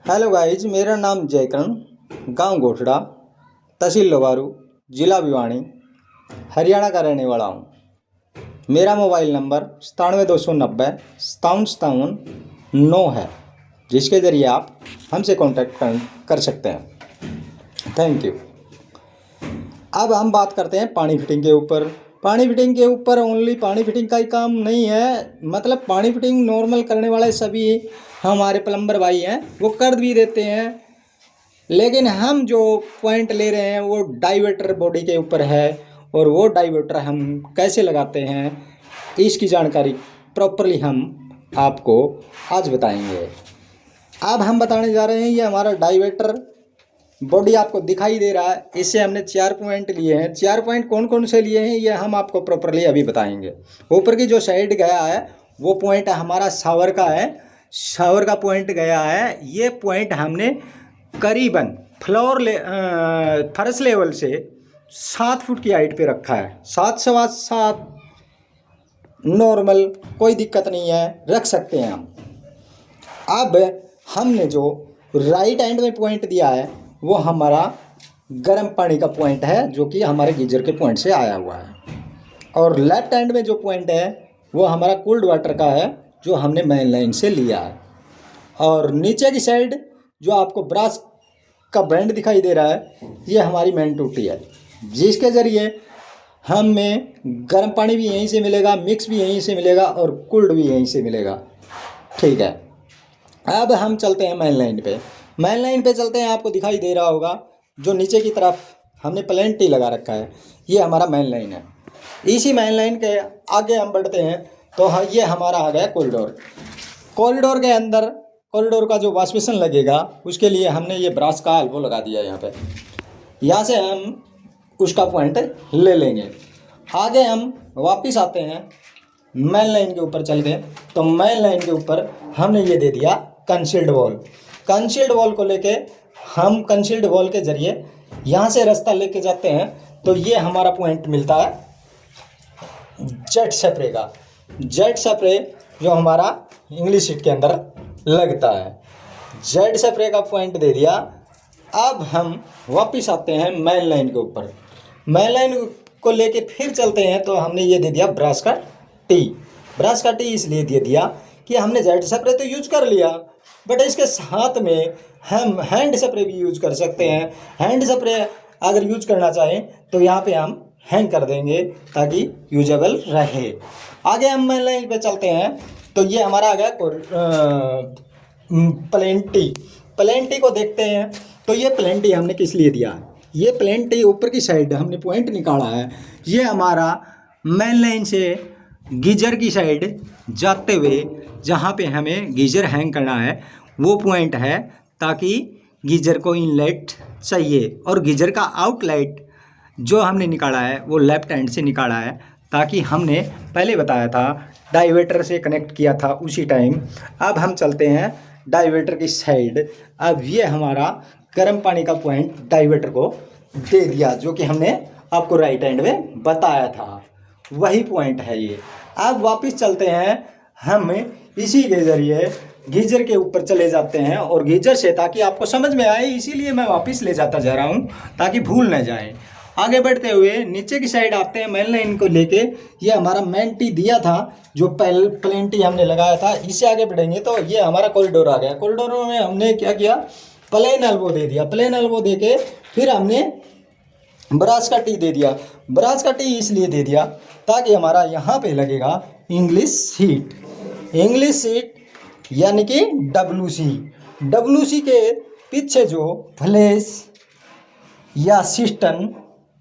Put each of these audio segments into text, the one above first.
Hello guys, मेरा नाम जयकर्ण, गांव गोठड़ा, तहसील लोबारू, जिला भिवानी, हरियाणा का रहने वाला हूँ। मेरा मोबाइल नंबर 97 290 57 57 9 है, जिसके ज़रिए आप हमसे कांटेक्ट कर सकते हैं। Thank you. अब हम बात करते हैं पानी फिटिंग के ऊपर। पानी फिटिंग के ऊपर ओनली पानी फिटिंग का ही काम नहीं है, मतलब पानी फिटिंग नॉर्मल करने वाले सभी हमारे प्लम्बर भाई हैं, वो कर भी देते हैं। लेकिन हम जो पॉइंट ले रहे हैं वो डाइवर्टर बॉडी के ऊपर है, और वो डाइवर्टर हम कैसे लगाते हैं इसकी जानकारी प्रॉपरली हम आपको आज बताएंगे। अब हम बताने जा रहे हैं, ये हमारा डाइवर्टर बॉडी आपको दिखाई दे रहा है, इससे हमने 4 पॉइंट लिए हैं। 4 पॉइंट कौन कौन से लिए हैं ये हम आपको प्रॉपरली अभी बताएंगे। ऊपर की जो साइड गया है वो पॉइंट हमारा शावर का है, शावर का पॉइंट गया है। ये पॉइंट हमने करीबन फर्श लेवल से 7 फुट की हाइट पे रखा है। 7 सवा 7 नॉर्मल, कोई दिक्कत नहीं है, रख सकते हैं हम। अब हमने जो राइट हैंड में पॉइंट दिया है वो हमारा गर्म पानी का पॉइंट है, जो कि हमारे गीजर के पॉइंट से आया हुआ है। और लेफ्ट हैंड में जो पॉइंट है वो हमारा कोल्ड वाटर का है, जो हमने मेन लाइन से लिया है। और नीचे की साइड जो आपको ब्रास का बैंड दिखाई दे रहा है, ये हमारी मेन टूटी है, जिसके ज़रिए हमें गर्म पानी भी यहीं से मिलेगा, मिक्स भी यहीं से मिलेगा और कोल्ड भी यहीं से मिलेगा। ठीक है, अब हम चलते हैं मेन लाइन पे। मेन लाइन पे चलते हैं, आपको दिखाई दे रहा होगा जो नीचे की तरफ हमने प्लेन टी लगा रखा है, ये हमारा मेन लाइन है। इसी मेन लाइन के आगे हम बढ़ते हैं तो ये हमारा आ गया कॉरिडोर। कॉरिडोर के अंदर कॉरिडोर का जो वाशबेसिन लगेगा उसके लिए हमने ये ब्रास का एल्बो लगा दिया है यहाँ पे। यहाँ से हम उसका पॉइंट ले लेंगे। आगे हम वापस आते हैं मेन लाइन के ऊपर चल गए, तो मेन लाइन के ऊपर हमने ये दे दिया कंसील्ड वॉल। कंसील्ड वॉल को लेके हम कंसील्ड वॉल के ज़रिए यहाँ से रास्ता लेके जाते हैं, तो ये हमारा पॉइंट मिलता है जेट स्प्रे का। जेट स्प्रे जो हमारा इंग्लिश शीट के अंदर लगता है, जेट स्प्रे का पॉइंट दे दिया। अब हम वापस आते हैं मेन लाइन के ऊपर। मेन लाइन को लेके फिर चलते हैं, तो हमने ये दे दिया ब्रश का टी। ब्रश का टी इसलिए दे दिया कि हमने जेट स्प्रे तो यूज कर लिया, बट इसके साथ में हम हैंड स्प्रे भी यूज कर सकते हैं। हैंड स्प्रे अगर यूज करना चाहें तो यहाँ पे हम हैंग कर देंगे ताकि यूजेबल रहे। आगे हम मेन लाइन पे चलते हैं, तो ये हमारा आ गया प्लेन टी। प्लेन टी को देखते हैं, तो ये प्लेन टी हमने किस लिए दिया है। ये प्लेन टी ऊपर की साइड हमने पॉइंट निकाला है, ये हमारा मेन लाइन से गीजर की साइड जाते हुए जहाँ पे हमें गीजर हैंग करना है वो पॉइंट है, ताकि गीजर को इनलेट चाहिए। और गीजर का आउटलेट जो हमने निकाला है वो लेफ्ट हैंड से निकाला है, ताकि हमने पहले बताया था डाइवर्टर से कनेक्ट किया था उसी टाइम। अब हम चलते हैं डाइवर्टर की साइड। अब ये हमारा गर्म पानी का पॉइंट डाइवर्टर को दे दिया, जो कि हमने आपको राइट हैंड में बताया था, वही पॉइंट है ये। अब वापस चलते हैं, हम इसी के ज़रिए गीजर के ऊपर चले जाते हैं, और गीजर से, ताकि आपको समझ में आए इसीलिए मैं वापस ले जाता जा रहा हूँ ताकि भूल न जाए। आगे बढ़ते हुए नीचे की साइड आते हैं मेन लाइन को लेके। ये हमारा मेन टी दिया था, जो प्लेन टी हमने लगाया था। इससे आगे बढ़ेंगे तो ये हमारा कॉरिडोर आ गया। कॉरिडोर में हमने क्या किया, प्लेन एल्बो दे दिया। प्लेन एल्बो दे के फिर हमने ब्रास का टी दे दिया। ब्रास का टी इसलिए दे दिया ताकि हमारा यहाँ पे लगेगा इंग्लिश सीट। इंग्लिश सीट यानी कि WC। WC के पीछे जो फ्लैश या सिस्टम,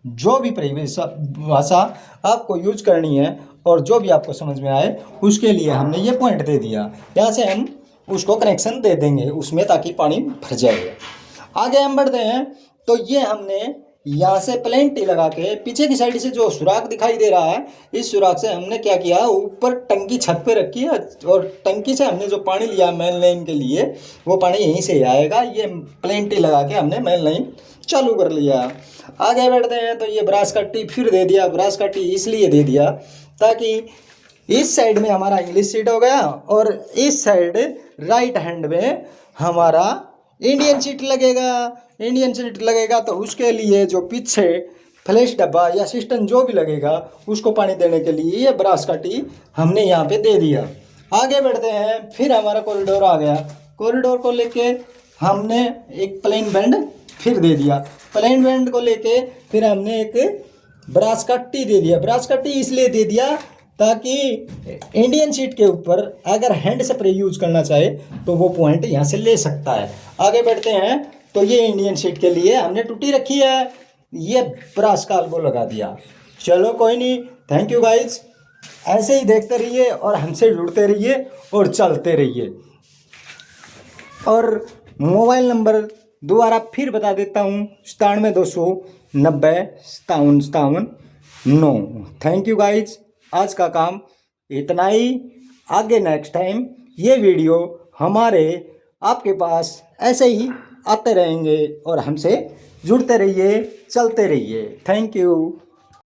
जो भी परिभाषा आपको यूज करनी है और जो भी आपको समझ में आए, उसके लिए हमने ये पॉइंट दे दिया। यहाँ से हम उसको कनेक्शन दे देंगे उसमें, ताकि पानी भर जाए। आगे हम बढ़ते हैं, तो ये हमने यहाँ से प्लेन टी लगा के पीछे की साइड से जो सुराख दिखाई दे रहा है, इस सुराख से हमने क्या किया, ऊपर टंकी छत पे रखी है, और टंकी से हमने जो पानी लिया मेन लाइन के लिए वो पानी यहीं से आएगा। ये प्लेन टी लगा के हमने मेन लाइन चालू कर लिया। आगे बढ़ते हैं, तो ये ब्रश का टी फिर दे दिया। ब्रश का टी इसलिए दे दिया ताकि इस साइड में हमारा इंग्लिश सीट हो गया, और इस साइड राइट हैंड में हमारा इंडियन सीट लगेगा। इंडियन सीट लगेगा तो उसके लिए जो पीछे फ्लैश डब्बा या सिस्टम जो भी लगेगा उसको पानी देने के लिए ये ब्रास का टी हमने यहाँ पे दे दिया। आगे बढ़ते हैं, फिर हमारा कॉरिडोर आ गया। कॉरिडोर को लेके हमने एक प्लेन बेंड फिर दे दिया। प्लेन बेंड को लेके फिर हमने एक ब्रास का टी दे दिया। ब्रास का टी इसलिए दे दिया ताकि इंडियन सीट के ऊपर अगर हैंड स्प्रे यूज करना चाहे तो वो पॉइंट यहाँ से ले सकता है। आगे बढ़ते हैं, तो ये इंडियन सीट के लिए हमने टूटी रखी है, ये ब्रास का एल्बो लगा दिया। चलो कोई नहीं, थैंक यू गाइज। ऐसे ही देखते रहिए और हमसे जुड़ते रहिए और चलते रहिए। और मोबाइल नंबर दोबारा फिर बता देता हूँ, 97-290-57-57-9। Thank you guys. आज का काम इतना ही। आगे नेक्स्ट टाइम ये वीडियो हमारे आपके पास ऐसे ही आते रहेंगे और हमसे जुड़ते रहिए, चलते रहिए। Thank you.